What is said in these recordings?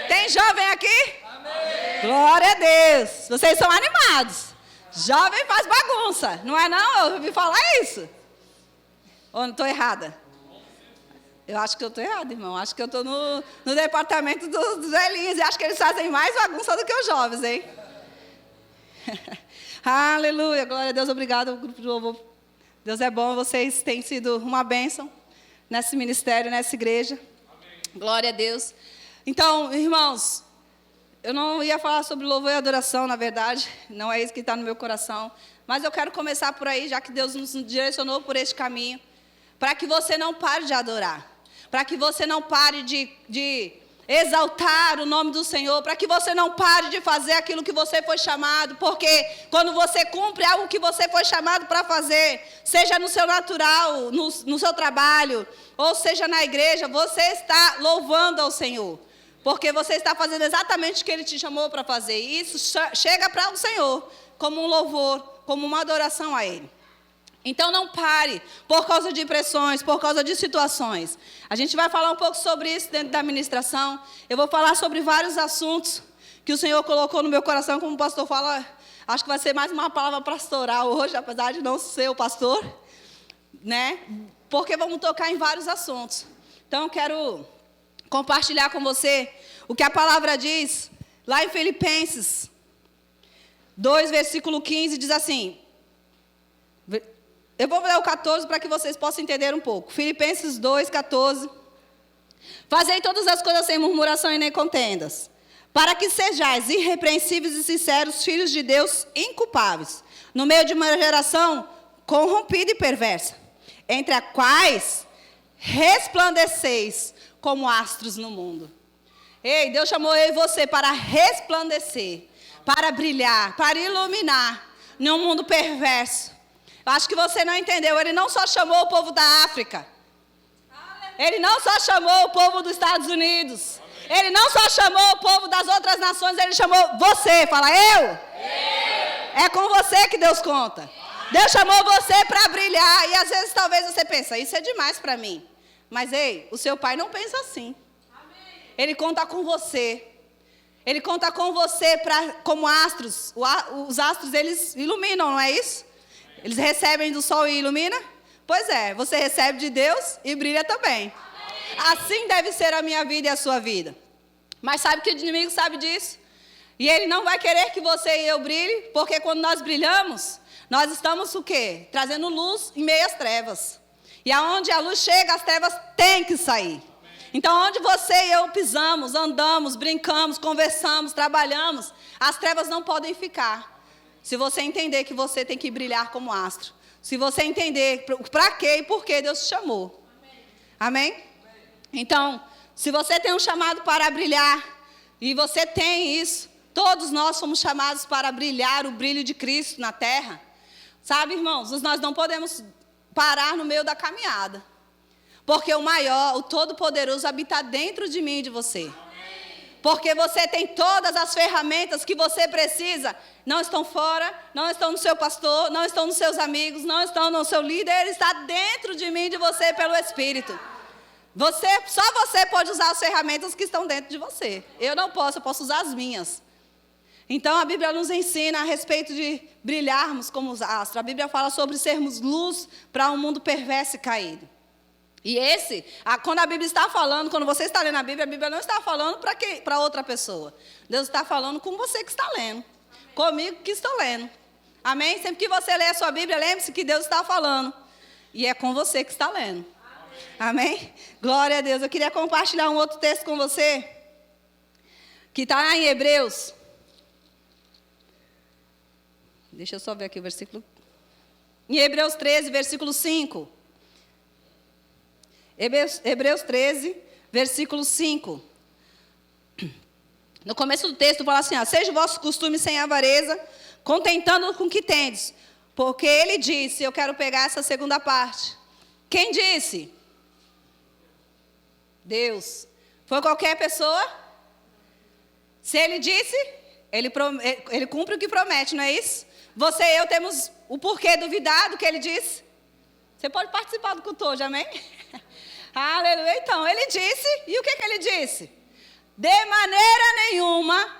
Tem jovem aqui? Amém. Glória a Deus. Vocês são animados. Jovem faz bagunça. Não é não? Eu ouvi falar isso. Ou não estou errada? Eu acho que eu estou errada, irmão. Acho que eu estou no departamento dos velhinhos. E acho que eles fazem mais bagunça do que os jovens, hein? Aleluia. Glória a Deus. Obrigado, grupo de louvor. Deus é bom. Vocês têm sido uma bênção nesse ministério, nessa igreja. Amém. Glória a Deus. Então, irmãos, eu não ia falar sobre louvor e adoração, na verdade. Não é isso que está no meu coração. Mas eu quero começar por aí, já que Deus nos direcionou por este caminho. Para que você não pare de adorar. Para que você não pare de exaltar o nome do Senhor. Para que você não pare de fazer aquilo que você foi chamado. Porque quando você cumpre algo que você foi chamado para fazer, seja no seu natural, no seu trabalho, ou seja na igreja, você está louvando ao Senhor. Porque você está fazendo exatamente o que Ele te chamou para fazer. E isso chega para o Senhor como um louvor, como uma adoração a Ele. Então não pare por causa de pressões, por causa de situações. A gente vai falar um pouco sobre isso dentro da ministração. Eu vou falar sobre vários assuntos que o Senhor colocou no meu coração, como o pastor fala. Acho que vai ser mais uma palavra pastoral hoje, apesar de não ser o pastor, né? Porque vamos tocar em vários assuntos. Então eu quero compartilhar com você o que a palavra diz lá em Filipenses 2, versículo 15, diz assim. Eu vou ler o 14 para que vocês possam entender um pouco. Filipenses 2, 14. Fazei todas as coisas sem murmuração e nem contendas, para que sejais irrepreensíveis e sinceros, filhos de Deus inculpáveis, no meio de uma geração corrompida e perversa, entre a quais resplandeceis como astros no mundo. Ei, Deus chamou eu e você para resplandecer, para brilhar, para iluminar num mundo perverso. Eu acho que você não entendeu. Ele não só chamou o povo da África. Ele não só chamou o povo dos Estados Unidos. Ele não só chamou o povo das outras nações. Ele chamou você. Fala, eu. É com você que Deus conta. Deus chamou você para brilhar. E às vezes talvez você pense, isso é demais para mim. Mas, ei, o seu pai não pensa assim. Amém. Ele conta com você. Ele conta com você como astros. Os astros, eles iluminam, não é isso? Eles recebem do sol e iluminam? Pois é, você recebe de Deus e brilha também. Amém. Assim deve ser a minha vida e a sua vida. Mas sabe que o inimigo sabe disso? E ele não vai querer que você e eu brilhe, porque quando nós brilhamos, nós estamos o quê? Trazendo luz em meio às trevas. E aonde a luz chega, as trevas têm que sair. Então, onde você e eu pisamos, andamos, brincamos, conversamos, trabalhamos, as trevas não podem ficar. Se você entender que você tem que brilhar como astro. Se você entender para quê e por que Deus te chamou. Amém? Então, se você tem um chamado para brilhar, e você tem isso, todos nós somos chamados para brilhar o brilho de Cristo na terra. Sabe, irmãos, nós não podemos parar no meio da caminhada. Porque o maior, o todo-poderoso habita dentro de mim e de você. Porque você tem todas as ferramentas que você precisa. Não estão fora, não estão no seu pastor, não estão nos seus amigos, não estão no seu líder. Ele está dentro de mim e de você pelo Espírito. Só você pode usar as ferramentas que estão dentro de você. Eu não posso, eu posso usar as minhas. Então a Bíblia nos ensina a respeito de brilharmos como os astros. A Bíblia fala sobre sermos luz para um mundo perverso e caído. E quando a Bíblia está falando, quando você está lendo a Bíblia não está falando para outra pessoa. Deus está falando com você que está lendo. Amém. Comigo que estou lendo. Amém? Sempre que você lê a sua Bíblia, lembre-se que Deus está falando. E é com você que está lendo. Amém? Amém? Glória a Deus. Eu queria compartilhar um outro texto com você. Que está em Hebreus. Deixa eu só ver aqui o versículo. Em Hebreus 13, versículo 5. Hebreus 13, versículo 5. No começo do texto fala assim, seja o vosso costume sem avareza, contentando com o que tendes. Porque ele disse, eu quero pegar essa segunda parte. Quem disse? Deus. Foi qualquer pessoa? Se ele disse, ele cumpre o que promete, não é isso? Você e eu temos o porquê duvidar do que ele disse? Você pode participar do culto hoje, amém? Aleluia. Então, ele disse, e o que ele disse? de maneira nenhuma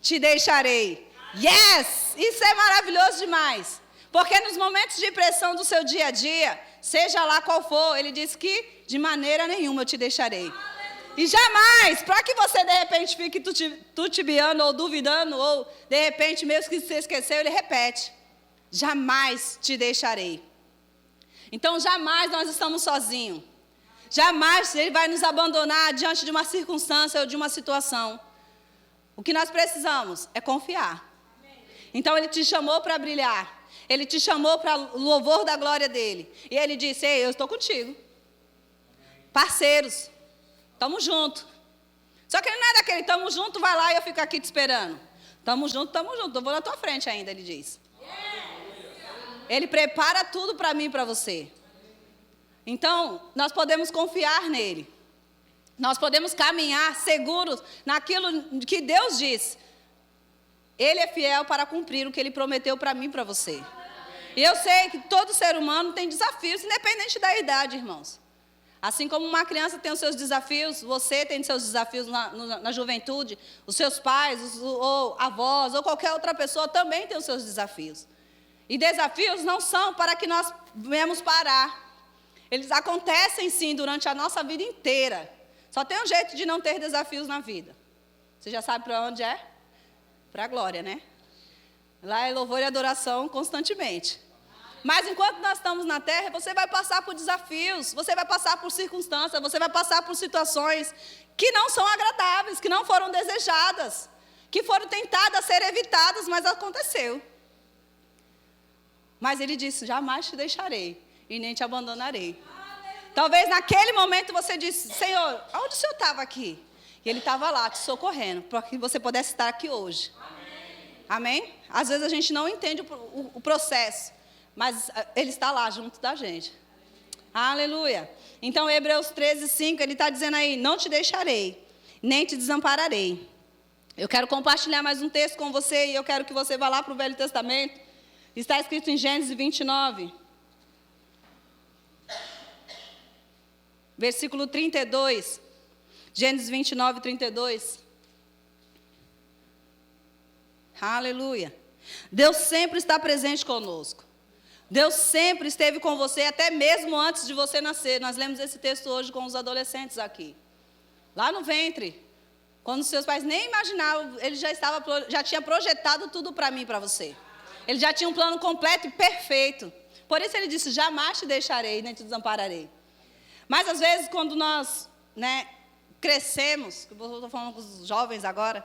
te deixarei. Yes! Isso é maravilhoso demais. Porque nos momentos de pressão do seu dia a dia, seja lá qual for, ele diz que de maneira nenhuma eu te deixarei. E jamais, para que você de repente fique tutibiando ou duvidando, ou de repente, mesmo que você esqueceu, ele repete: jamais te deixarei. Então, jamais nós estamos sozinhos. Jamais ele vai nos abandonar diante de uma circunstância ou de uma situação. O que nós precisamos é confiar. Então, ele te chamou para brilhar. Ele te chamou para o louvor da glória dele. E ele disse: ei, eu estou contigo. Parceiros. Tamo junto. Só que ele não é daquele, tamo junto, vai lá e eu fico aqui te esperando. Tamo junto, eu vou na tua frente ainda, ele diz. Ele prepara tudo para mim e para você. Então, nós podemos confiar nele. Nós podemos caminhar seguros naquilo que Deus diz. Ele é fiel para cumprir o que ele prometeu para mim e para você. E eu sei que todo ser humano tem desafios, independente da idade, irmãos. Assim como uma criança tem os seus desafios, você tem os seus desafios na juventude, os seus pais, ou avós, ou qualquer outra pessoa também tem os seus desafios. E desafios não são para que nós venhamos parar. Eles acontecem sim durante a nossa vida inteira. Só tem um jeito de não ter desafios na vida. Você já sabe para onde é? Para a glória, né? Lá é louvor e adoração constantemente. Mas enquanto nós estamos na terra, você vai passar por desafios, você vai passar por circunstâncias, você vai passar por situações que não são agradáveis, que não foram desejadas, que foram tentadas ser evitadas, mas aconteceu. Mas ele disse: jamais te deixarei e nem te abandonarei. Talvez naquele momento você disse: Senhor, onde o Senhor estava aqui? E ele estava lá te socorrendo, para que você pudesse estar aqui hoje. Amém? Às vezes a gente não entende o processo, mas ele está lá junto da gente. Aleluia. Então, Hebreus 13:5, ele está dizendo aí: não te deixarei, nem te desampararei. Eu quero compartilhar mais um texto com você, e eu quero que você vá lá para o Velho Testamento. Está escrito em Gênesis 29, versículo 32. Gênesis 29, 32. Aleluia. Deus sempre está presente conosco. Deus sempre esteve com você, até mesmo antes de você nascer. Nós lemos esse texto hoje com os adolescentes aqui. Lá no ventre, quando os seus pais nem imaginavam, ele já tinha projetado tudo para mim e para você. Ele já tinha um plano completo e perfeito. Por isso ele disse: jamais te deixarei, nem te desampararei. Mas às vezes quando nós, crescemos, eu estou falando com os jovens agora,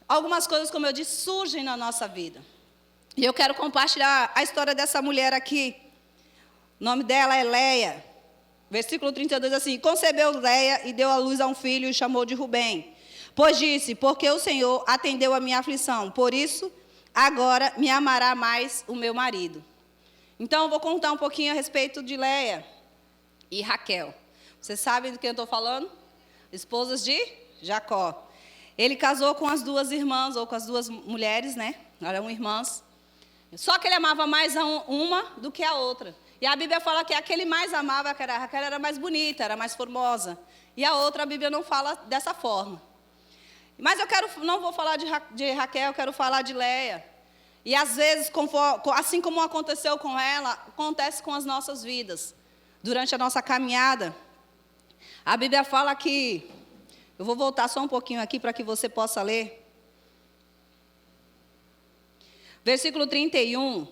algumas coisas, como eu disse, surgem na nossa vida. E eu quero compartilhar a história dessa mulher aqui. O nome dela é Leia. Versículo 32, assim: concebeu Leia e deu à luz a um filho e o chamou de Rubem. Pois disse: porque o Senhor atendeu a minha aflição, por isso agora me amará mais o meu marido. Então eu vou contar um pouquinho a respeito de Leia e Raquel. Vocês sabem do que eu estou falando? Esposas de Jacó. Ele casou com as duas irmãs, ou com as duas mulheres, eram irmãs. Só que ele amava mais uma do que a outra. E a Bíblia fala que a que ele mais amava, que era a Raquel, era mais bonita, era mais formosa. E a outra, a Bíblia não fala dessa forma. Mas não vou falar de Raquel, eu quero falar de Leia. E às vezes, assim como aconteceu com ela, acontece com as nossas vidas. Durante a nossa caminhada. A Bíblia fala que... Eu vou voltar só um pouquinho aqui para que você possa ler. Versículo 31,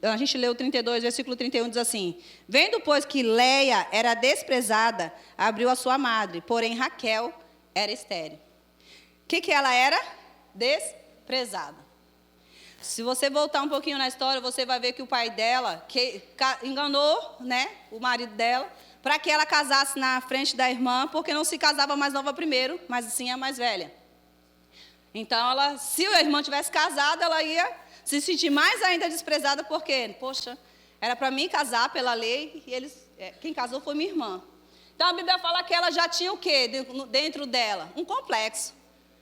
a gente leu o 32, versículo 31 diz assim: vendo, pois, que Leia era desprezada, abriu a sua madre, porém Raquel era estéril. O que ela era? Desprezada. Se você voltar um pouquinho na história, você vai ver que o pai dela enganou, o marido dela, para que ela casasse na frente da irmã, porque não se casava a mais nova primeiro, mas sim a mais velha. Então, se a irmã tivesse casado, ela ia se sentir mais ainda desprezada, porque, poxa, era para mim casar pela lei, e quem casou foi minha irmã. Então, a Bíblia fala que ela já tinha o quê dentro dela? Um complexo.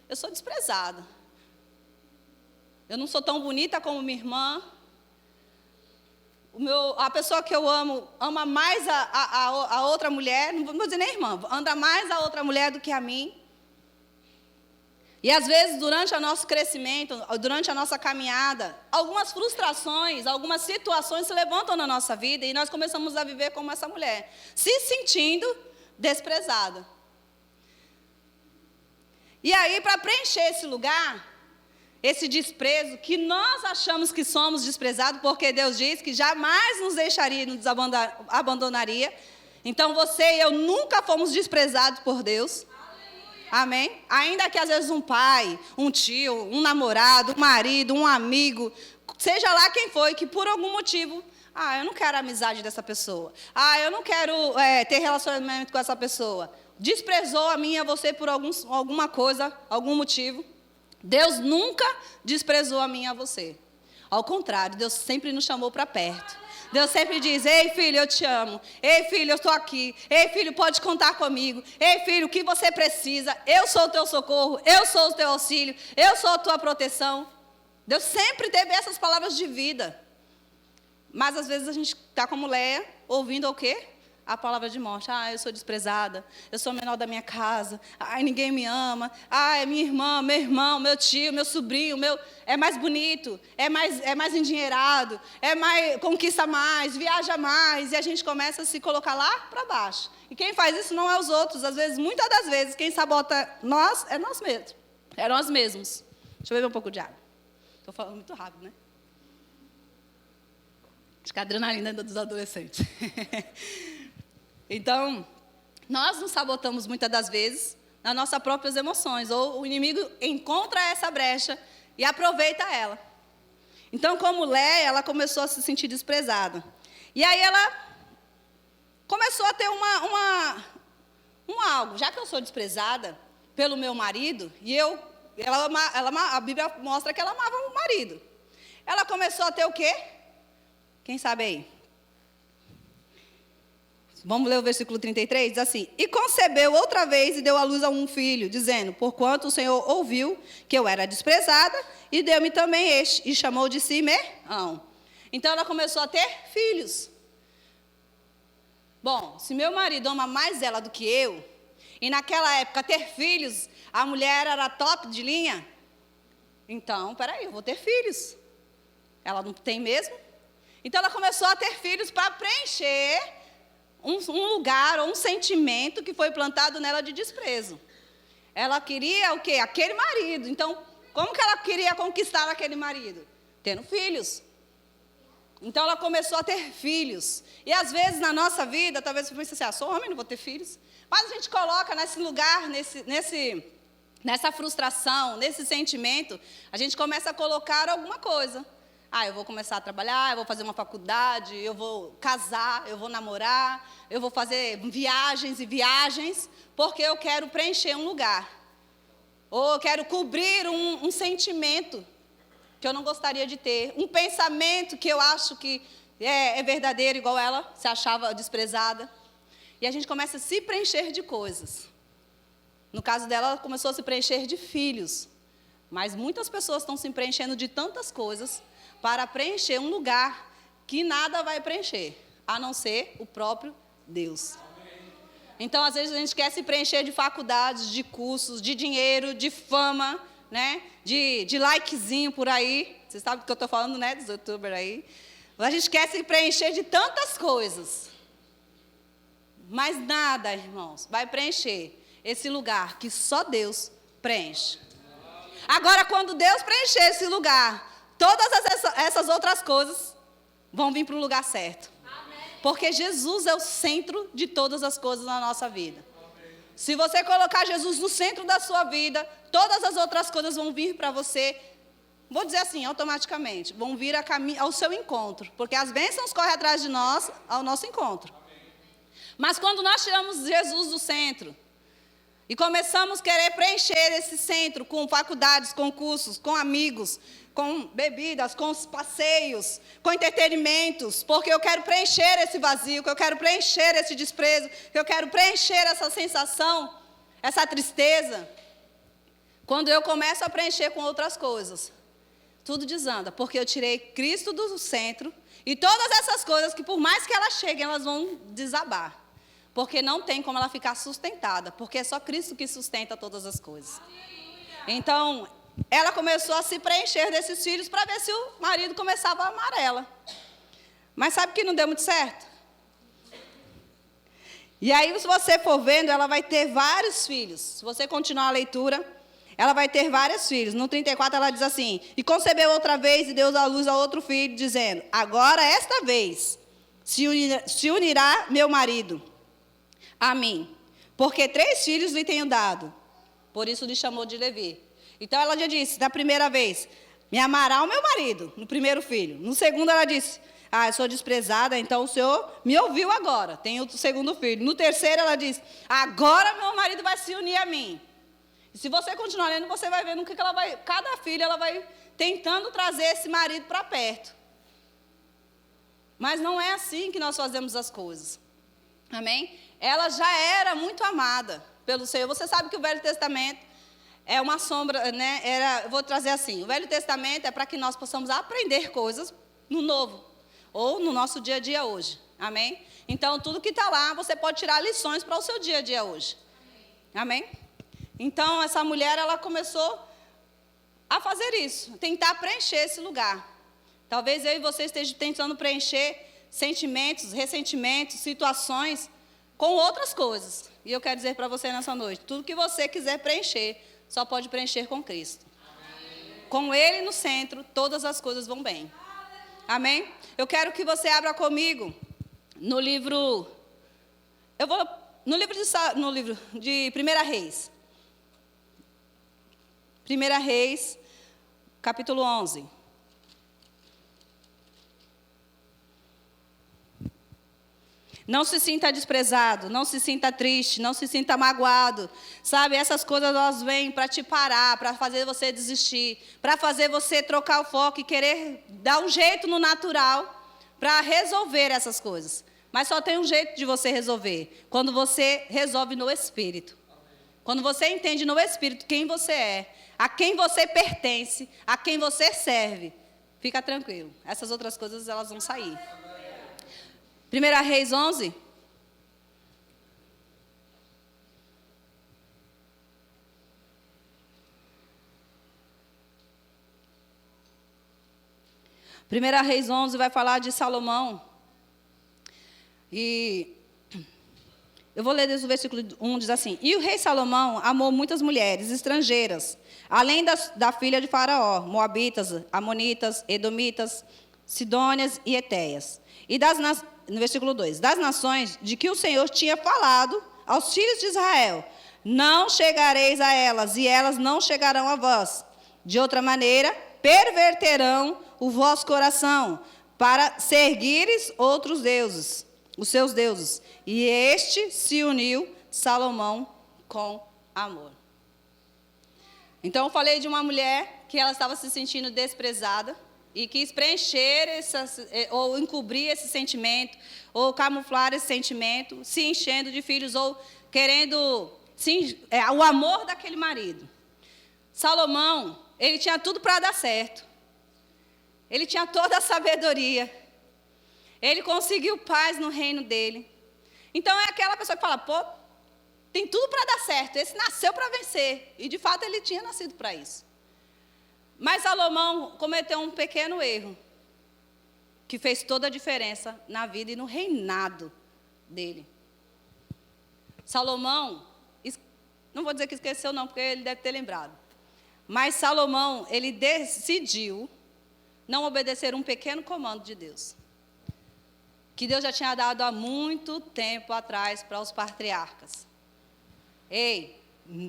Eu sou desprezada. Eu não sou tão bonita como minha irmã. A pessoa que eu amo, ama mais a outra mulher, não vou dizer nem irmã, anda mais a outra mulher do que a mim. E às vezes, durante o nosso crescimento, durante a nossa caminhada, algumas frustrações, algumas situações se levantam na nossa vida e nós começamos a viver como essa mulher, se sentindo desprezada. E aí, para preencher esse lugar, esse desprezo, que nós achamos que somos desprezados, porque Deus diz que jamais nos deixaria e nos abandonaria. Então, você e eu nunca fomos desprezados por Deus. Amém? Ainda que às vezes um pai, um tio, um namorado, um marido, um amigo, seja lá quem foi, que por algum motivo, eu não quero a amizade dessa pessoa. Eu não quero ter relacionamento com essa pessoa. Desprezou a mim e a você por alguma coisa, algum motivo. Deus nunca desprezou a mim e a você. Ao contrário, Deus sempre nos chamou para perto. Deus sempre diz: ei, filho, eu te amo. Ei, filho, eu estou aqui. Ei, filho, pode contar comigo. Ei, filho, o que você precisa? Eu sou o teu socorro. Eu sou o teu auxílio. Eu sou a tua proteção. Deus sempre teve essas palavras de vida. Mas, às vezes, a gente está como Léia, ouvindo o quê? A palavra de morte. Eu sou desprezada. Eu sou a menor da minha casa. Ninguém me ama. É minha irmã, meu irmão, meu tio, meu sobrinho, é mais bonito, é mais endinheirado, conquista mais, viaja mais. E a gente começa a se colocar lá para baixo. E quem faz isso não é os outros. Às vezes, muitas das vezes, quem sabota nós é nós mesmos. É nós mesmos. Deixa eu beber um pouco de água. Estou falando muito rápido, né? Acho que a adrenalina ainda dos adolescentes. Então, nós nos sabotamos muitas das vezes nas nossas próprias emoções, ou o inimigo encontra essa brecha e aproveita ela. Então, como Léia, ela começou a se sentir desprezada. E aí ela começou a ter algo. Já que eu sou desprezada pelo meu marido, e a Bíblia mostra que ela amava o marido. Ela começou a ter o quê? Quem sabe aí? Vamos ler o versículo 33, diz assim: e concebeu outra vez e deu à luz a um filho, dizendo: porquanto o Senhor ouviu que eu era desprezada, e deu-me também este, e chamou de Simeão. Então ela começou a ter filhos. Bom, se meu marido ama mais ela do que eu, e naquela época ter filhos, a mulher era top de linha, então, peraí, eu vou ter filhos. Ela não tem mesmo? Então ela começou a ter filhos para preencher um lugar ou um sentimento que foi plantado nela de desprezo. Ela queria o quê? Aquele marido. Então, como que ela queria conquistar aquele marido? Tendo filhos. Então, ela começou a ter filhos. E, às vezes, na nossa vida, talvez você pense assim: sou homem, não vou ter filhos. Mas a gente coloca nesse lugar, nessa frustração, nesse sentimento, a gente começa a colocar alguma coisa. Eu vou começar a trabalhar, eu vou fazer uma faculdade, eu vou casar, eu vou namorar, eu vou fazer viagens e viagens, porque eu quero preencher um lugar. Ou eu quero cobrir um sentimento que eu não gostaria de ter, um pensamento que eu acho que é verdadeiro, igual ela se achava desprezada. E a gente começa a se preencher de coisas. No caso dela, ela começou a se preencher de filhos. Mas muitas pessoas estão se preenchendo de tantas coisas para preencher um lugar que nada vai preencher, a não ser o próprio Deus. Então, às vezes, a gente quer se preencher de faculdades, de cursos, de dinheiro, de fama, né? de likezinho por aí. Vocês sabem do que eu estou falando, né? Dos youtubers aí. A gente quer se preencher de tantas coisas. Mas nada, irmãos, vai preencher esse lugar que só Deus preenche. Agora, quando Deus preencher esse lugar, todas essas outras coisas vão vir para o lugar certo. Amém. Porque Jesus é o centro de todas as coisas na nossa vida. Amém. Se você colocar Jesus no centro da sua vida, todas as outras coisas vão vir para você, vou dizer assim, automaticamente, vão vir ao seu encontro. Porque as bênçãos correm atrás de nós, ao nosso encontro. Amém. Mas quando nós tiramos Jesus do centro, e começamos a querer preencher esse centro com faculdades, com cursos, com amigos, com bebidas, com passeios, com entretenimentos, porque eu quero preencher esse vazio, que eu quero preencher esse desprezo, que eu quero preencher essa sensação, essa tristeza. Quando eu começo a preencher com outras coisas, tudo desanda, porque eu tirei Cristo do centro, e todas essas coisas que por mais que elas cheguem, elas vão desabar. Porque não tem como ela ficar sustentada, porque é só Cristo que sustenta todas as coisas. Então, ela começou a se preencher desses filhos para ver se o marido começava a amar ela. Mas sabe que não deu muito certo? E aí, se você for vendo, ela vai ter vários filhos. Se você continuar a leitura, ela vai ter vários filhos. No 34, ela diz assim: e concebeu outra vez e deu à luz a outro filho, dizendo: agora, esta vez, se unirá meu marido a mim, porque 3 filhos lhe tenho dado. Por isso lhe chamou de Levi. Então, ela já disse, da primeira vez: me amará o meu marido, no primeiro filho. No segundo, ela disse: ah, eu sou desprezada, então o Senhor me ouviu agora, tenho o segundo filho. No terceiro, ela diz: agora meu marido vai se unir a mim. E se você continuar lendo, você vai vendo que ela vai, cada filha, ela vai tentando trazer esse marido para perto. Mas não é assim que nós fazemos as coisas. Amém? Ela já era muito amada pelo Senhor. Você sabe que o Velho Testamento é uma sombra, né? Eu vou trazer assim: o Velho Testamento é para que nós possamos aprender coisas no Novo, ou no nosso dia a dia hoje. Amém? Então, tudo que está lá, você pode tirar lições para o seu dia a dia hoje. Amém? Então, essa mulher, ela começou a fazer isso, tentar preencher esse lugar. Talvez eu e você estejam tentando preencher sentimentos, ressentimentos, situações com outras coisas. E eu quero dizer para você nessa noite: tudo que você quiser preencher, só pode preencher com Cristo. Amém. Com Ele no centro, todas as coisas vão bem. Amém? Eu quero que você abra comigo no livro... No livro de 1 Reis. 1 Reis, capítulo 11. Não se sinta desprezado, não se sinta triste, não se sinta magoado. Sabe, essas coisas elas vêm para te parar, para fazer você desistir, para fazer você trocar o foco e querer dar um jeito no natural para resolver essas coisas. Mas só tem um jeito de você resolver: quando você resolve no Espírito. Quando você entende no Espírito quem você é, a quem você pertence, a quem você serve, fica tranquilo. Essas outras coisas elas vão sair. 1 Reis 11. Primeira Reis 11 vai falar de Salomão. E eu vou ler desde o versículo 1, diz assim: e o rei Salomão amou muitas mulheres estrangeiras, além da filha de Faraó, moabitas, amonitas, edomitas, sidônias e etéias. E no versículo 2, das nações de que o Senhor tinha falado aos filhos de Israel: não chegareis a elas, e elas não chegarão a vós. De outra maneira, perverterão o vosso coração, para seguires outros deuses, os seus deuses. E este se uniu Salomão com amor. Então, eu falei de uma mulher que ela estava se sentindo desprezada e quis preencher ou encobrir esse sentimento, ou camuflar esse sentimento, se enchendo de filhos, ou querendo o amor daquele marido. Salomão, ele tinha tudo para dar certo. Ele tinha toda a sabedoria. Ele conseguiu paz no reino dele. Então, é aquela pessoa que fala: pô, tem tudo para dar certo. Esse nasceu para vencer. E, de fato, ele tinha nascido para isso. Mas Salomão cometeu um pequeno erro, que fez toda a diferença na vida e no reinado dele. Salomão, não vou dizer que esqueceu não, porque ele deve ter lembrado. Mas Salomão, ele decidiu não obedecer um pequeno comando de Deus, que Deus já tinha dado há muito tempo atrás para os patriarcas. Ei,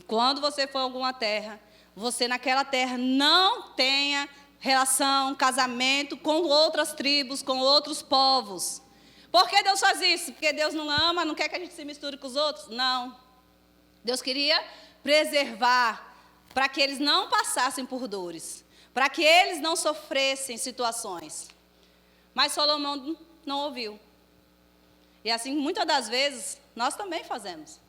quando você for a alguma terra, você naquela terra não tenha relação, casamento com outras tribos, com outros povos. Por que Deus faz isso? Porque Deus não ama, não quer que a gente se misture com os outros? Não. Deus queria preservar para que eles não passassem por dores, para que eles não sofressem situações. Mas Salomão não ouviu. E assim, muitas das vezes, nós também fazemos.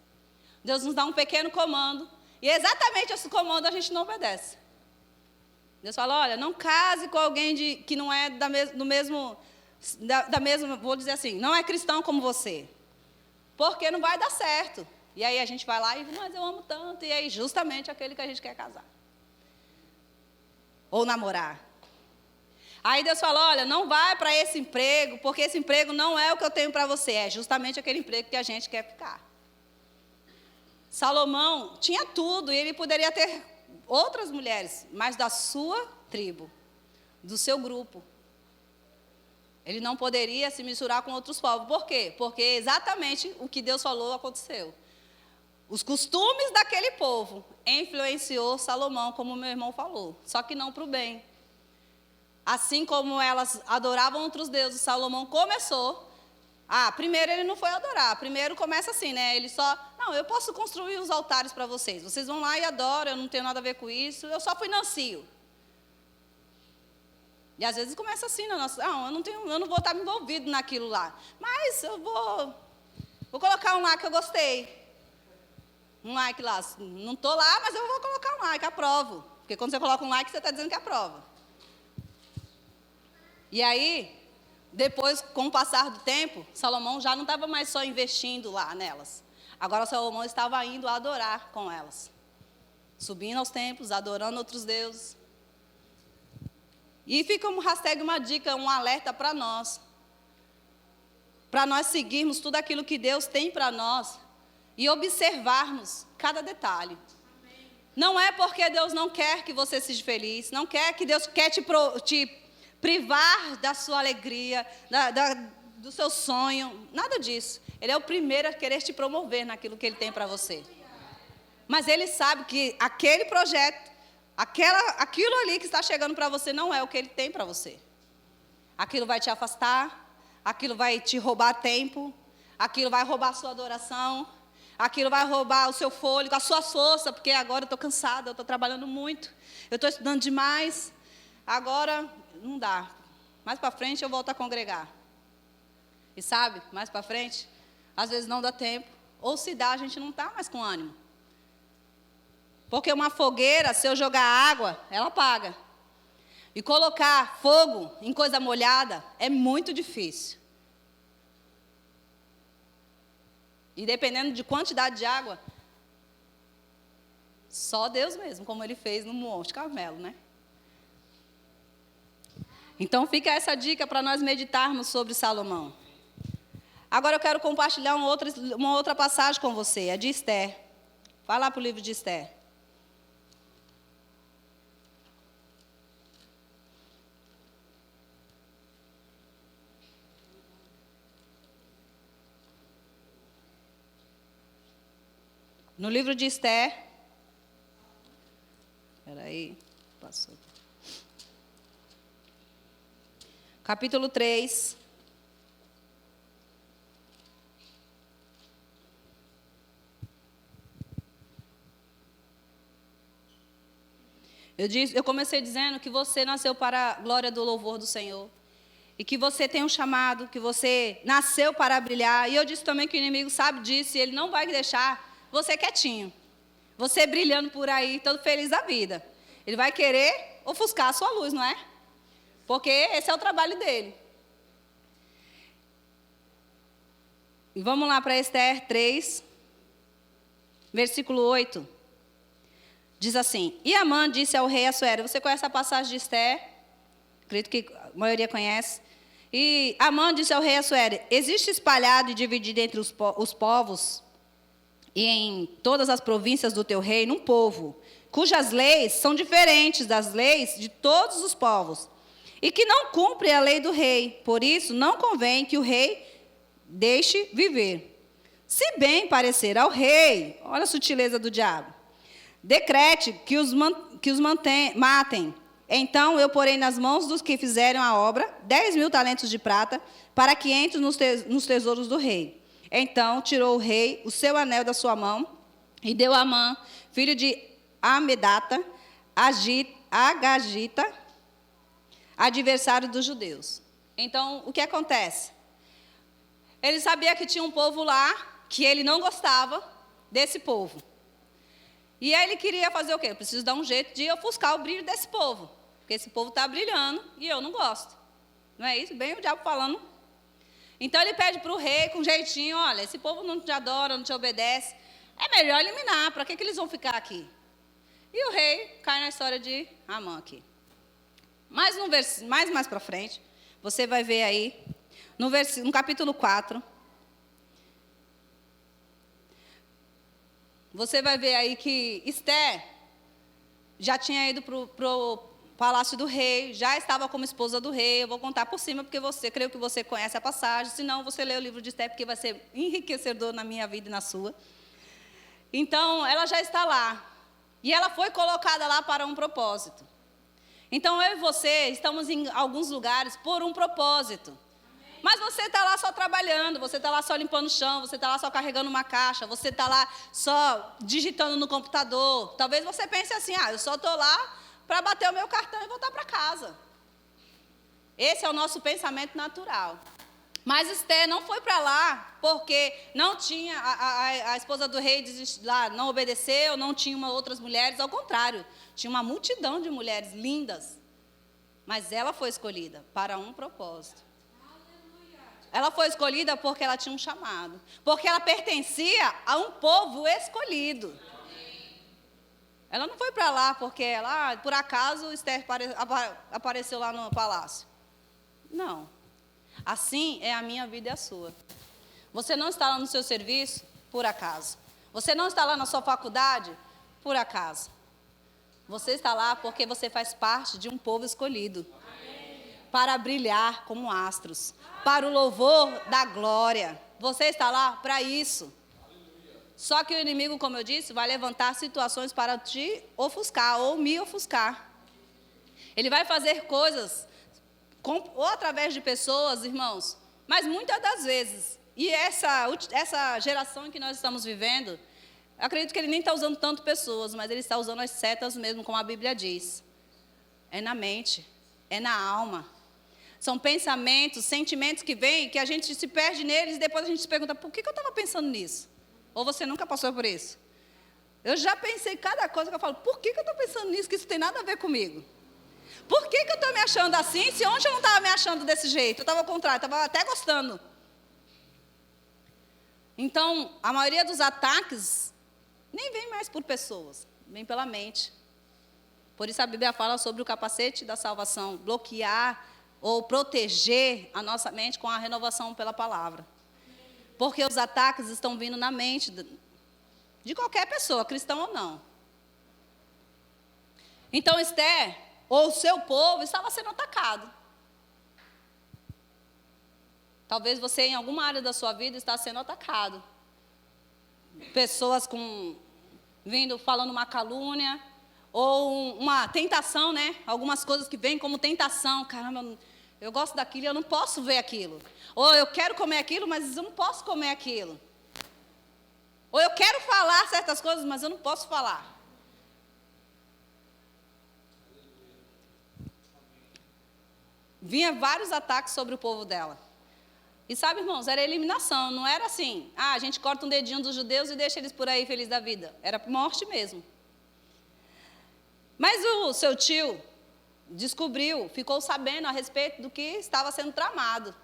Deus nos dá um pequeno comando, e exatamente esse comando a gente não obedece. Deus fala: olha, não case com alguém que não é da mesma, vou dizer assim, não é cristão como você, porque não vai dar certo. E aí a gente vai lá e: mas eu amo tanto, e aí justamente aquele que a gente quer casar. ou namorar. Aí Deus falou, olha, não vai para esse emprego, porque esse emprego não é o que eu tenho para você, é justamente aquele emprego que a gente quer ficar. Salomão tinha tudo, e ele poderia ter outras mulheres, mas da sua tribo, do seu grupo. Ele não poderia se misturar com outros povos. Por quê? Porque exatamente o que Deus falou aconteceu. Os costumes daquele povo influenciou Salomão, como meu irmão falou, só que não para o bem. Assim como elas adoravam outros deuses, Salomão começou. Primeiro ele não foi adorar. Primeiro começa assim, né? Ele só, não, eu posso construir os altares para vocês. Vocês vão lá e adoram, eu não tenho nada a ver com isso. Eu só financio. E às vezes começa assim, eu não vou estar envolvido naquilo lá. Mas eu vou colocar um lá que eu gostei. Um like lá. Não estou lá, mas eu vou colocar um like, aprovo. Porque quando você coloca um like, você está dizendo que aprova. E aí, depois, com o passar do tempo, Salomão já não estava mais só investindo lá nelas. Agora Salomão estava indo adorar com elas. Subindo aos templos, adorando outros deuses. E fica uma dica, um alerta para nós. Para nós seguirmos tudo aquilo que Deus tem para nós. E observarmos cada detalhe. Não é porque Deus não quer que você seja feliz. Não quer que Deus quer te privar da sua alegria, do seu sonho, nada disso. Ele é o primeiro a querer te promover naquilo que Ele tem para você. Mas Ele sabe que aquele projeto, aquilo ali que está chegando para você não é o que Ele tem para você. Aquilo vai te afastar, aquilo vai te roubar tempo, aquilo vai roubar a sua adoração, aquilo vai roubar o seu fôlego, a sua força, porque agora eu estou cansada, eu estou trabalhando muito, eu estou estudando demais, agora não dá. Mais para frente eu volto a congregar. E sabe, mais para frente, às vezes não dá tempo. Ou se dá, a gente não está mais com ânimo. Porque uma fogueira, se eu jogar água, ela apaga. E colocar fogo em coisa molhada é muito difícil. E dependendo de quantidade de água, só Deus mesmo, como Ele fez no Monte Carmelo, né? Então fica essa dica para nós meditarmos sobre Salomão. Agora eu quero compartilhar uma outra passagem com você, a de Esther. Vai lá para o livro de Esther. No livro de Esther. Espera aí, passou. Capítulo 3. Eu comecei dizendo que você nasceu para a glória do louvor do Senhor. E que você tem um chamado, que você nasceu para brilhar. E eu disse também que o inimigo sabe disso e ele não vai deixar você quietinho. Você brilhando por aí, todo feliz da vida. Ele vai querer ofuscar a sua luz, não é? Porque esse é o trabalho dele. E vamos lá para Esther 3, versículo 8. Diz assim: E Amã disse ao rei Assuero. Você conhece a passagem de Esther? Acredito que a maioria conhece. E Amã disse ao rei Assuero: Existe espalhado e dividido entre os povos e em todas as províncias do teu reino um povo, cujas leis são diferentes das leis de todos os povos, e que não cumpre a lei do rei. Por isso, não convém que o rei deixe viver. Se bem parecer ao rei, olha a sutileza do diabo, decrete que os matem. Então eu porei nas mãos dos que fizeram a obra 10.000 talentos de prata, para que entre nos tesouros do rei. Então tirou o rei o seu anel da sua mão e deu a Amã, filho de Amedata, Agagita, adversário dos judeus. Então, o que acontece? Ele sabia que tinha um povo lá, que ele não gostava desse povo. E aí ele queria fazer o quê? Eu preciso dar um jeito de ofuscar o brilho desse povo. Porque esse povo está brilhando e eu não gosto. Não é isso? Bem o diabo falando. Então ele pede para o rei com jeitinho: olha, esse povo não te adora, não te obedece. É melhor eliminar, para que eles vão ficar aqui? E o rei cai na história de Amã aqui. Mas mais para frente, você vai ver aí, no capítulo 4, você vai ver aí que Esther já tinha ido para o palácio do rei, já estava como esposa do rei. Eu vou contar por cima, porque creio que você conhece a passagem. Se não, você lê o livro de Esther, porque vai ser enriquecedor na minha vida e na sua. Então, ela já está lá. E ela foi colocada lá para um propósito. Então, eu e você estamos em alguns lugares por um propósito. Mas você está lá só trabalhando, você está lá só limpando o chão, você está lá só carregando uma caixa, você está lá só digitando no computador. Talvez você pense assim, eu só estou lá para bater o meu cartão e voltar para casa. Esse é o nosso pensamento natural. Mas Esther não foi para lá porque não tinha, a esposa do rei lá não obedeceu, não tinha outras mulheres, ao contrário, tinha uma multidão de mulheres lindas. Mas ela foi escolhida para um propósito. Ela foi escolhida porque ela tinha um chamado, porque ela pertencia a um povo escolhido. Ela não foi para lá porque ela, por acaso, Esther apareceu lá no palácio. Não. Assim é a minha vida e a sua. Você não está lá no seu serviço por acaso. Você não está lá na sua faculdade por acaso. Você está lá porque você faz parte de um povo escolhido. Para brilhar como astros. Para o louvor da glória. Você está lá para isso. Só que o inimigo, como eu disse, vai levantar situações para te ofuscar ou me ofuscar. Ele vai fazer coisas ou através de pessoas, irmãos, mas muitas das vezes, e essa geração em que nós estamos vivendo, acredito que ele nem está usando tanto pessoas, mas ele está usando as setas mesmo, como a Bíblia diz. É na mente, é na alma. São pensamentos, sentimentos que vêm, que a gente se perde neles e depois a gente se pergunta, por que eu estava pensando nisso? Ou você nunca passou por isso? Eu já pensei cada coisa que eu falo, por que eu estou pensando nisso, que isso tem nada a ver comigo? Por que eu estou me achando assim, se ontem eu não estava me achando desse jeito? Eu estava ao contrário, estava até gostando. Então, a maioria dos ataques nem vem mais por pessoas, vem pela mente. Por isso a Bíblia fala sobre o capacete da salvação, bloquear ou proteger a nossa mente com a renovação pela palavra. Porque os ataques estão vindo na mente de qualquer pessoa, cristão ou não. Então, Esther, ou o seu povo, estava sendo atacado. Talvez você, em alguma área da sua vida, está sendo atacado. Pessoas vindo, falando uma calúnia, ou uma tentação, né? Algumas coisas que vêm como tentação. Caramba, eu gosto daquilo e eu não posso ver aquilo. Ou eu quero comer aquilo, mas eu não posso comer aquilo. Ou eu quero falar certas coisas, mas eu não posso falar. Vinha vários ataques sobre o povo dela. E sabe, irmãos, era eliminação, não era assim, a gente corta um dedinho dos judeus e deixa eles por aí felizes da vida. Era morte mesmo. Mas o seu tio descobriu, ficou sabendo a respeito do que estava sendo tramado.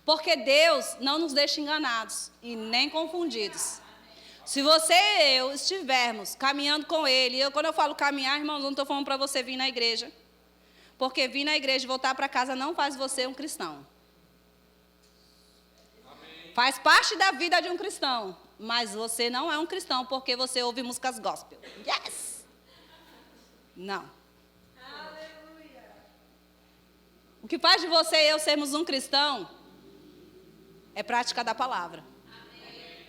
Porque Deus não nos deixa enganados e nem confundidos. Se você e eu estivermos caminhando com Ele, quando eu falo caminhar, irmãos, não estou falando para você vir na igreja. Porque vir na igreja e voltar para casa não faz você um cristão. Amém. Faz parte da vida de um cristão, mas você não é um cristão porque você ouve músicas gospel. Yes! Não. Aleluia. O que faz de você e eu sermos um cristão é prática da palavra. Amém.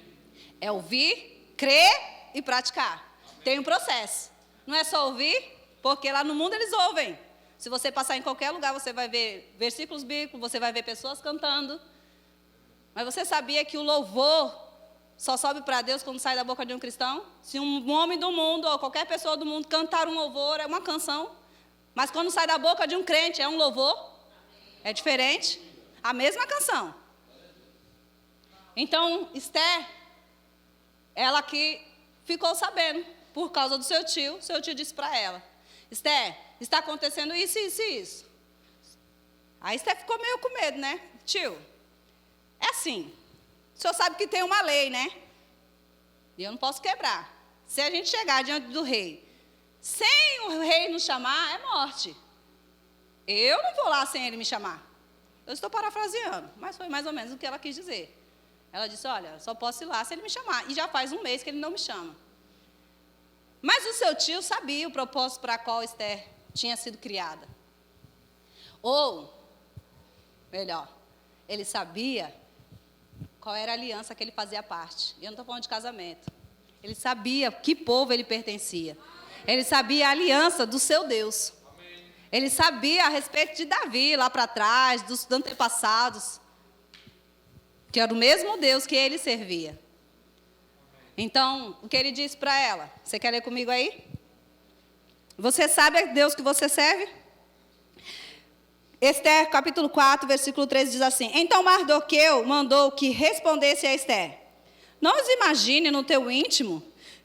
É ouvir, crer e praticar. Amém. Tem um processo. Não é só ouvir, porque lá no mundo eles ouvem. Se você passar em qualquer lugar, você vai ver versículos bíblicos, você vai ver pessoas cantando. Mas você sabia que o louvor só sobe para Deus quando sai da boca de um cristão? Se um homem do mundo ou qualquer pessoa do mundo cantar um louvor, é uma canção. Mas quando sai da boca de um crente, é um louvor. É diferente. A mesma canção. Então, Esther, ela que ficou sabendo, por causa do seu tio disse para ela, Esther, está acontecendo isso, isso e isso. Aí Esther ficou meio com medo, né? Tio, é assim, o senhor sabe que tem uma lei, né? E eu não posso quebrar. Se a gente chegar diante do rei, sem o rei nos chamar, é morte. Eu não vou lá sem ele me chamar. Eu estou parafraseando, mas foi mais ou menos o que ela quis dizer. Ela disse, olha, só posso ir lá se ele me chamar. E já faz um mês que ele não me chama. Mas o seu tio sabia o propósito para qual Esther tinha sido criada. Ou, melhor, ele sabia qual era a aliança que ele fazia parte. E eu não estou falando de casamento. Ele sabia que povo ele pertencia. Ele sabia a aliança do seu Deus. Ele sabia a respeito de Davi, lá para trás, dos antepassados. Que era o mesmo Deus que ele servia. Então, o que ele disse para ela? Você quer ler comigo aí? Você sabe a Deus que você serve? Esther, capítulo 4, versículo 13, diz assim: Então Mardoqueu mandou que respondesse a Esther: Não os imagine no teu íntimo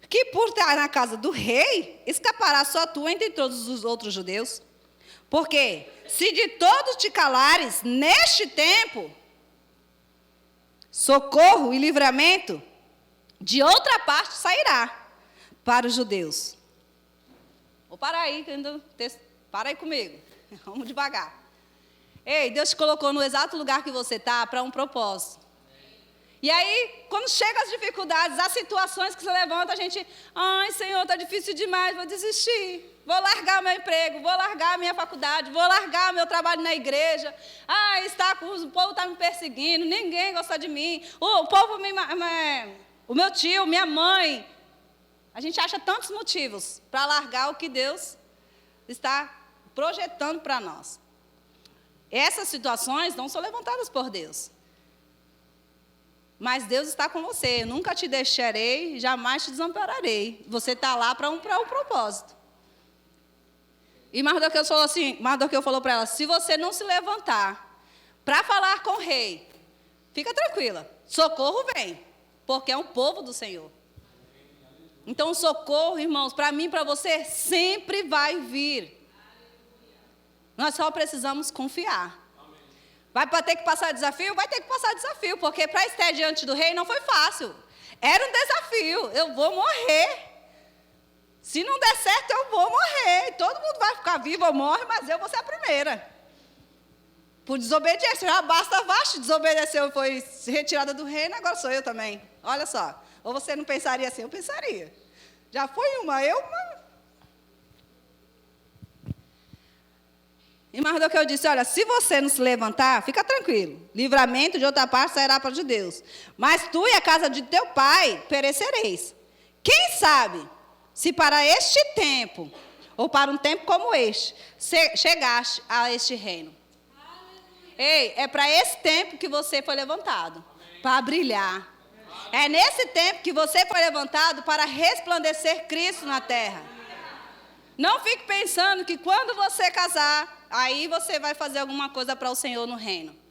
que por estar na casa do rei, escapará só tu entre todos os outros judeus. Porque se de todos te calares neste tempo, socorro e livramento de outra parte sairá para os judeus. Vou parar aí, para aí comigo. Vamos devagar. Ei, Deus te colocou no exato lugar que você está para um propósito. E aí, quando chegam as dificuldades, as situações que você levanta, a gente, ai, Senhor, está difícil demais, vou desistir. Vou largar meu emprego, vou largar minha faculdade, vou largar meu trabalho na igreja. O povo está me perseguindo, ninguém gosta de mim. O povo, o meu tio, minha mãe. A gente acha tantos motivos para largar o que Deus está projetando para nós. Essas situações não são levantadas por Deus. Mas Deus está com você. Eu nunca te deixarei, jamais te desampararei. Você está lá para um propósito. E Mardoqueu falou para ela: se você não se levantar para falar com o rei, fica tranquila, socorro vem, porque é um povo do Senhor. Então o socorro, irmãos, para mim e para você, sempre vai vir. Nós só precisamos confiar. Vai ter que passar desafio? Vai ter que passar desafio, porque para estar diante do rei não foi fácil. Era um desafio, eu vou morrer. Se não der certo, eu vou morrer. Todo mundo vai ficar vivo ou morre, mas eu vou ser a primeira. Por desobediência. Já basta Vaste desobedeceu, foi retirada do reino, agora sou eu também. Olha só. Ou você não pensaria assim? Eu pensaria. Já foi uma. E Mardoqueu disse: olha, se você não se levantar, fica tranquilo. Livramento de outra parte sairá para os judeus. Mas tu e a casa de teu pai perecereis. Quem sabe se para este tempo, ou para um tempo como este, chegaste a este reino. Ei, é para esse tempo que você foi levantado, para brilhar. É nesse tempo que você foi levantado para resplandecer Cristo na terra. Não fique pensando que quando você casar, aí você vai fazer alguma coisa para o Senhor no reino.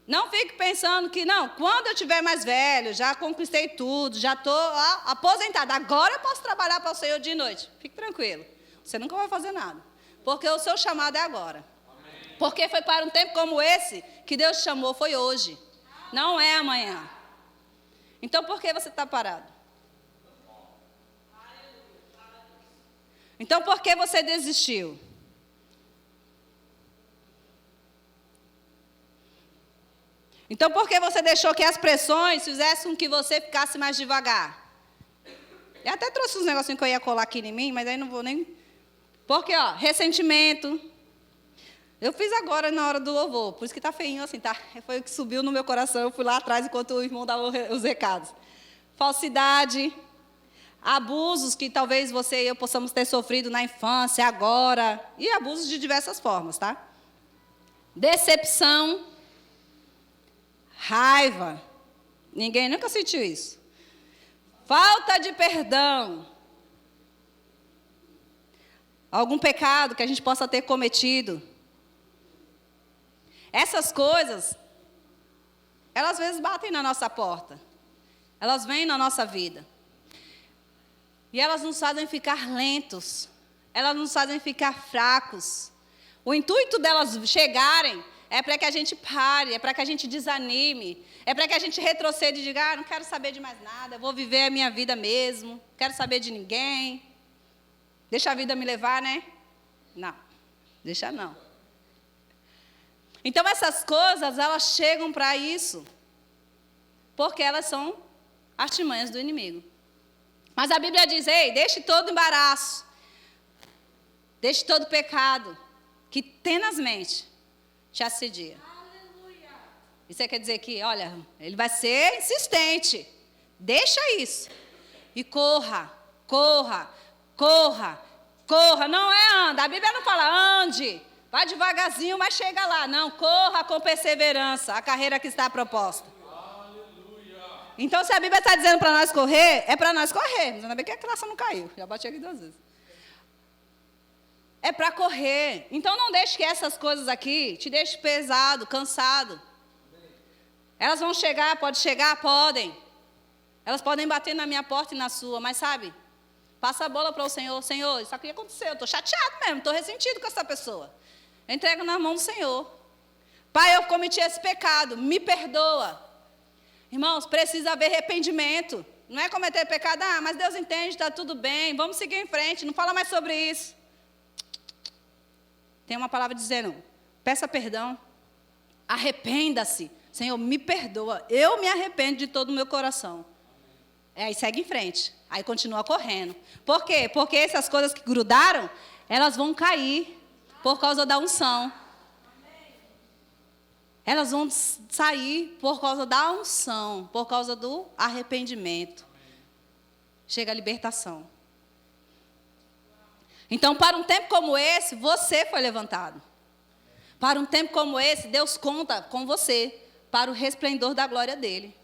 Não fique pensando que, não, quando eu estiver mais velho, já conquistei tudo, já estou aposentada, agora eu posso trabalhar para o Senhor de noite. Fique tranquilo, você nunca vai fazer nada, porque o seu chamado é agora. Amém. Porque foi para um tempo como esse que Deus te chamou, foi hoje, não é amanhã. Então, por que você está parado? Então, por que você desistiu? Então, por que você deixou que as pressões fizessem com que você ficasse mais devagar? Eu até trouxe uns negocinhos que eu ia colar aqui em mim, mas aí não vou nem... Porque, ressentimento. Eu fiz agora na hora do louvor, por isso que está feinho assim, tá? Foi o que subiu no meu coração, eu fui lá atrás enquanto o irmão dava os recados. Falsidade, abusos que talvez você e eu possamos ter sofrido na infância, agora, e abusos de diversas formas, tá? Decepção, raiva, ninguém nunca sentiu isso. Falta de perdão. Algum pecado que a gente possa ter cometido. Essas coisas, elas às vezes batem na nossa porta. Elas vêm na nossa vida. E elas nos fazem ficar lentos. Elas nos fazem ficar fracos. O intuito delas chegarem é para que a gente pare, é para que a gente desanime, é para que a gente retroceda e diga: não quero saber de mais nada, eu vou viver a minha vida mesmo, não quero saber de ninguém, deixa a vida me levar, né? Não. Deixa não. Então essas coisas, elas chegam para isso, porque elas são artimanhas do inimigo. Mas a Bíblia diz, ei, deixe todo embaraço, deixe todo pecado, que tenazmente te assedia. Isso quer dizer que, olha, ele vai ser insistente. Deixa isso. E corra, corra, corra, corra. Não é anda. A Bíblia não fala ande. Vai devagarzinho, mas chega lá. Não, corra com perseverança a carreira que está proposta. Então, se a Bíblia está dizendo para nós correr, é para nós corrermos. Ainda bem que a classe não caiu. Já bati aqui 2 vezes. É para correr. Então, não deixe que essas coisas aqui te deixem pesado, cansado. Elas vão chegar, pode chegar? Podem. Elas podem bater na minha porta e na sua, mas sabe? Passa a bola para o Senhor. Senhor, isso aqui aconteceu. Estou chateado mesmo, estou ressentido com essa pessoa. Eu entrego na mão do Senhor. Pai, eu cometi esse pecado, me perdoa. Irmãos, precisa haver arrependimento. Não é cometer pecado, mas Deus entende, está tudo bem, vamos seguir em frente, não fala mais sobre isso. Tem uma palavra dizendo, peça perdão, arrependa-se. Senhor, me perdoa, eu me arrependo de todo o meu coração. Aí segue em frente, aí continua correndo. Por quê? Porque essas coisas que grudaram, elas vão cair por causa da unção. Elas vão sair por causa da unção, por causa do arrependimento. Chega a libertação. Então, para um tempo como esse, você foi levantado. Para um tempo como esse, Deus conta com você, para o resplendor da glória dele.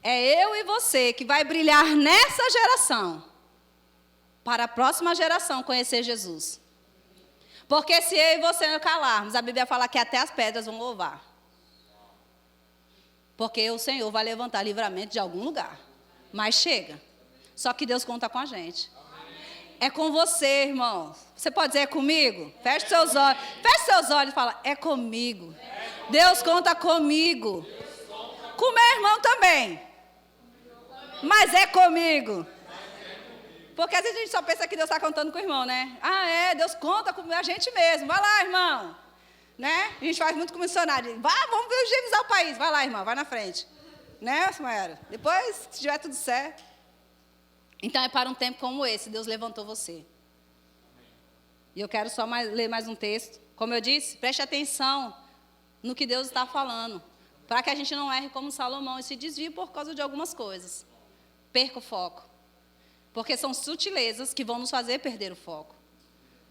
É eu e você que vai brilhar nessa geração, para a próxima geração conhecer Jesus. Porque se eu e você não calarmos, a Bíblia fala que até as pedras vão louvar. Porque o Senhor vai levantar livramento de algum lugar. Mas chega. Só que Deus conta com a gente. É com você, irmão. Você pode dizer, é comigo? Feche seus olhos. Feche seus olhos e fala, é comigo. Deus conta comigo. Com meu irmão também. Mas é comigo. Porque às vezes a gente só pensa que Deus está contando com o irmão, né? Deus conta com a gente mesmo. Vai lá, irmão. Né? A gente faz muito com missionário. Vamos evangelizar o país. Vai lá, irmão, vai na frente. Né, Sumaera? Depois, se tiver tudo certo. Então, é para um tempo como esse, Deus levantou você. E eu quero só ler mais um texto. Como eu disse, preste atenção no que Deus está falando. Para que a gente não erre como Salomão e se desvie por causa de algumas coisas. Perca o foco. Porque são sutilezas que vão nos fazer perder o foco.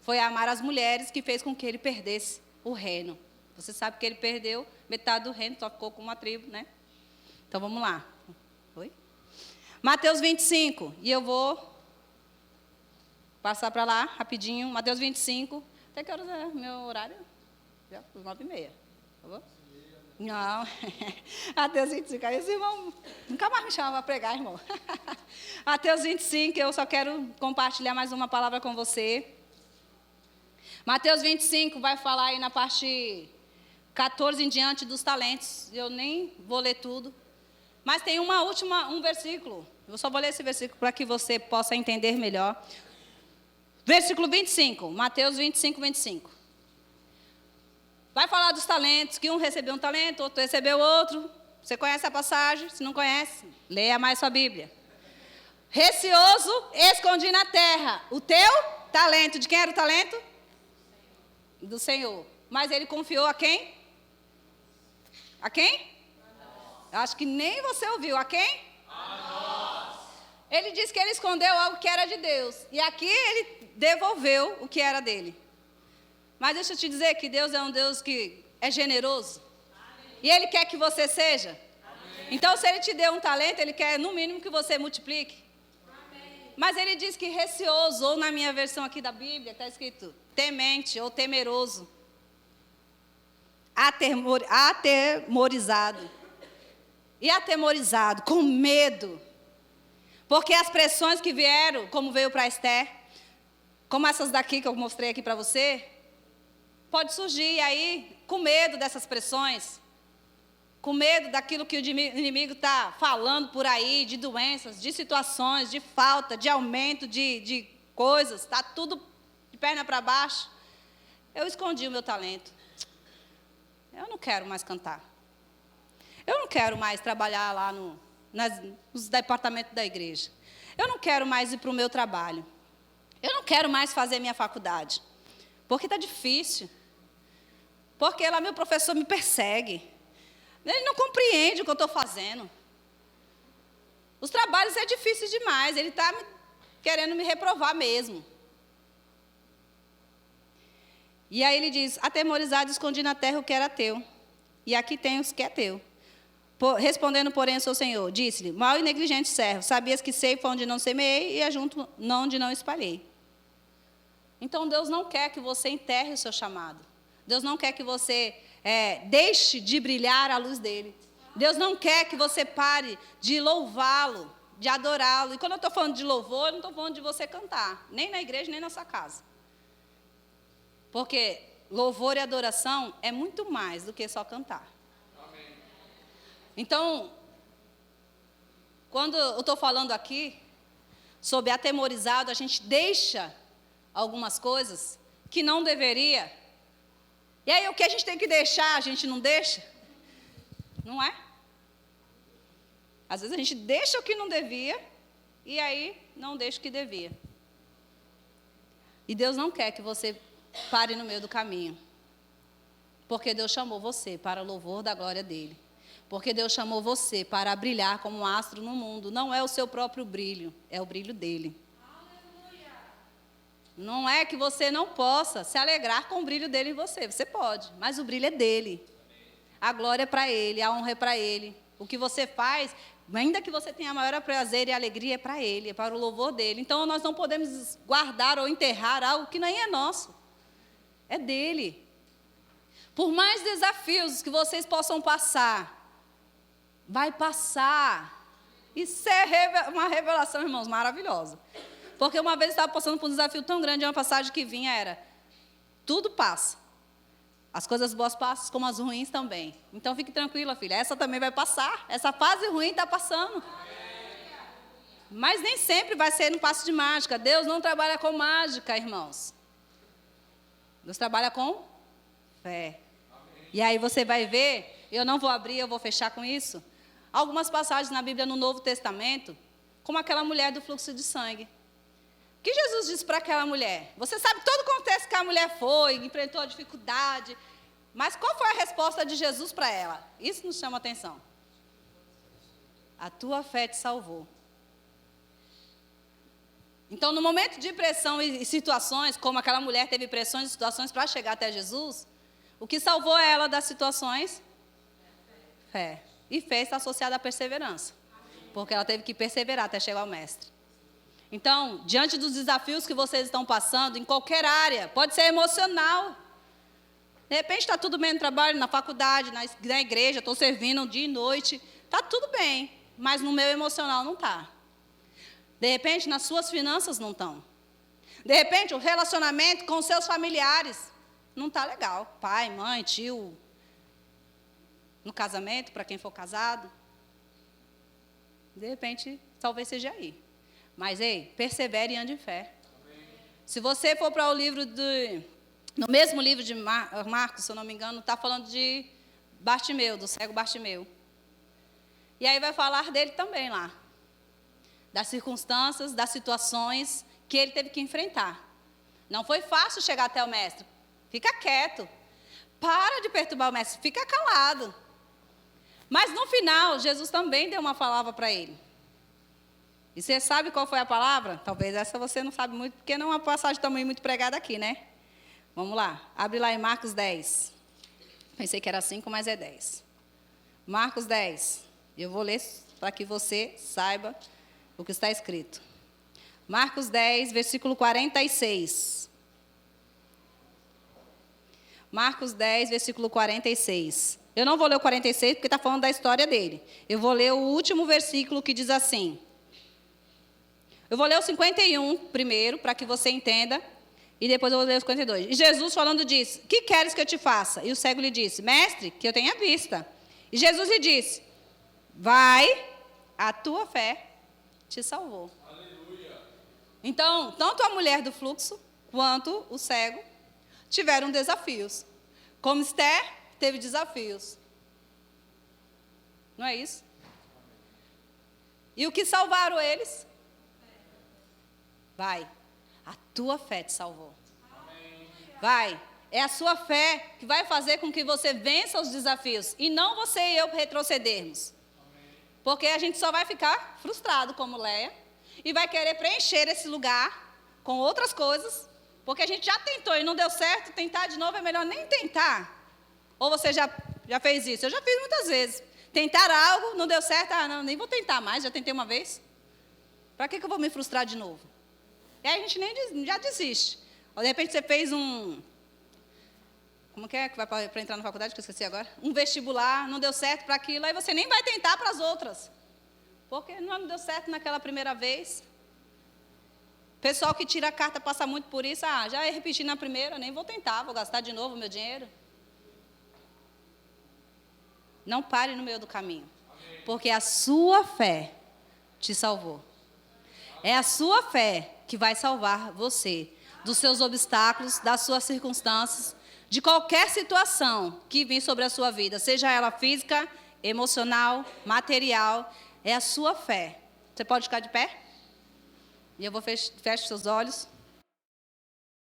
Foi amar as mulheres que fez com que ele perdesse o reino. Você sabe que ele perdeu metade do reino, só ficou com uma tribo, né? Então, vamos lá. Oi? Mateus 25. E eu vou passar para lá, rapidinho. Mateus 25. Até que horas é meu horário? Já, 9h30. Tá bom? Não. Mateus 25. Aí esse irmão nunca mais me chama para pregar, irmão. Mateus 25, eu só quero compartilhar mais uma palavra com você. Mateus 25 vai falar aí na parte 14 em diante dos talentos. Eu nem vou ler tudo. Mas tem um versículo. Eu só vou ler esse versículo para que você possa entender melhor. Versículo 25. Mateus 25, 25. Vai falar dos talentos, que um recebeu um talento, outro recebeu outro. Você conhece a passagem? Se não conhece, leia mais sua Bíblia. Receoso, escondi na terra o teu talento. De quem era o talento? Do Senhor. Mas ele confiou a quem? A quem? Acho que nem você ouviu. A quem? A nós. Ele disse que ele escondeu algo que era de Deus. E aqui ele devolveu o que era dele. Mas deixa eu te dizer que Deus é um Deus que é generoso. Amém. E Ele quer que você seja. Amém. Então, se Ele te deu um talento, Ele quer, no mínimo, que você multiplique. Amém. Mas Ele diz que receoso, ou na minha versão aqui da Bíblia, está escrito temente ou temeroso. Atemorizado. E atemorizado, com medo. Porque as pressões que vieram, como veio para Esther, como essas daqui que eu mostrei aqui para você, pode surgir aí com medo dessas pressões, com medo daquilo que o inimigo está falando por aí, de doenças, de situações, de falta, de aumento de coisas, está tudo de perna para baixo. eu escondi o meu talento. Eu não quero mais cantar. Eu não quero mais trabalhar lá nos departamentos da igreja. Eu não quero mais ir para o meu trabalho. Eu não quero mais fazer minha faculdade. Porque está difícil. Porque lá meu professor me persegue. Ele não compreende o que eu estou fazendo. Os trabalhos é difícil demais. Ele está querendo me reprovar mesmo. E aí ele diz, atemorizado, escondi na terra o que era teu. E aqui tem os que é teu. Respondendo, porém, o seu senhor, disse-lhe, mau e negligente servo, sabias que ceifo onde não semeei e ajunto onde não espalhei. Então, Deus não quer que você enterre o seu chamado. Deus não quer que você deixe de brilhar a luz dele. Deus não quer que você pare de louvá-lo, de adorá-lo. E quando eu estou falando de louvor, eu não estou falando de você cantar, nem na igreja, nem na sua casa. Porque louvor e adoração é muito mais do que só cantar. Amém. Então, quando eu estou falando aqui sobre atemorizado, a gente deixa algumas coisas que não deveria. E aí o que a gente tem que deixar, a gente não deixa? Não é? Às vezes a gente deixa o que não devia e aí não deixa o que devia. E Deus não quer que você pare no meio do caminho. Porque Deus chamou você para o louvor da glória dele. Porque Deus chamou você para brilhar como um astro no mundo. Não é o seu próprio brilho, é o brilho dele. Aleluia. Não é que você não possa se alegrar com o brilho dele em você. Você pode, mas o brilho é dele. A glória é para ele, a honra é para ele. O que você faz, ainda que você tenha maior prazer e alegria, é para ele, é para o louvor dele. Então, nós não podemos guardar ou enterrar algo que nem é nosso. É dele. Por mais desafios que vocês possam passar, vai passar. Isso é uma revelação, irmãos, maravilhosa. Porque uma vez eu estava passando por um desafio tão grande, uma passagem que vinha era, tudo passa. As coisas boas passam, como as ruins também. Então, fique tranquila, filha, essa também vai passar. Essa fase ruim está passando. Mas nem sempre vai ser no passo de mágica. Deus não trabalha com mágica, irmãos. Deus trabalha com fé. Amém. E aí você vai ver, eu não vou abrir, eu vou fechar com isso. Algumas passagens na Bíblia no Novo Testamento, como aquela mulher do fluxo de sangue. O que Jesus disse para aquela mulher? Você sabe todo o contexto que a mulher foi, enfrentou a dificuldade. Mas qual foi a resposta de Jesus para ela? Isso nos chama atenção. A tua fé te salvou. Então, no momento de pressão e situações, como aquela mulher teve pressões e situações para chegar até Jesus, o que salvou ela das situações? Fé. E fé está associada à perseverança. Porque ela teve que perseverar até chegar ao mestre. Então, diante dos desafios que vocês estão passando, em qualquer área, pode ser emocional. De repente está tudo bem no trabalho, na faculdade, na igreja, estou servindo dia e noite. Está tudo bem, mas no meu emocional não está. De repente, nas suas finanças não estão. De repente, o relacionamento com os seus familiares não está legal. Pai, mãe, tio. No casamento, para quem for casado. De repente, talvez seja aí. Mas, ei, persevere e ande em fé. Amém. Se você for para o livro no mesmo livro de Marcos, se eu não me engano, está falando de Bartimeu, do cego Bartimeu. E aí vai falar dele também lá. Das circunstâncias, das situações que ele teve que enfrentar. Não foi fácil chegar até o mestre. Fica quieto. Para de perturbar o mestre. Fica calado. Mas no final, Jesus também deu uma palavra para ele. E você sabe qual foi a palavra? Talvez essa você não sabe muito, porque não é uma passagem também muito pregada aqui, né? Vamos lá. Abre lá em Marcos 10. Pensei que era 5, mas é 10. Marcos 10. Eu vou ler para que você saiba o que está escrito. Marcos 10, versículo 46. Marcos 10, versículo 46. Eu não vou ler o 46, porque está falando da história dele. Eu vou ler o último versículo que diz assim. Eu vou ler o 51 primeiro, para que você entenda. E depois eu vou ler o 52. E Jesus falando disse, que queres que eu te faça? E o cego lhe disse, mestre, que eu tenha vista. E Jesus lhe disse, vai, a tua fé te salvou. Aleluia. Então, tanto a mulher do fluxo, quanto o cego, tiveram desafios. Como Esther teve desafios. Não é isso? E o que salvaram eles? Vai. A tua fé te salvou. Vai. É a sua fé que vai fazer com que você vença os desafios. E não você e eu retrocedermos. Porque a gente só vai ficar frustrado como Léia. E vai querer preencher esse lugar com outras coisas. Porque a gente já tentou e não deu certo. Tentar de novo é melhor nem tentar. Ou você já fez isso? Eu já fiz muitas vezes. Tentar algo, não deu certo. Ah, não, nem vou tentar mais. Já tentei uma vez. Para que eu vou me frustrar de novo? E aí a gente já desiste. Ou de repente você fez um... Como que vai para entrar na faculdade, que eu esqueci agora? Um vestibular, não deu certo para aquilo, aí você nem vai tentar para as outras. Porque não deu certo naquela primeira vez. Pessoal que tira a carta passa muito por isso. Ah, já repeti na primeira, nem vou tentar, vou gastar de novo o meu dinheiro. Não pare no meio do caminho. Porque a sua fé te salvou. É a sua fé que vai salvar você dos seus obstáculos, das suas circunstâncias, de qualquer situação que vem sobre a sua vida, seja ela física, emocional, material, é a sua fé. Você pode ficar de pé? E eu vou fechar seus olhos.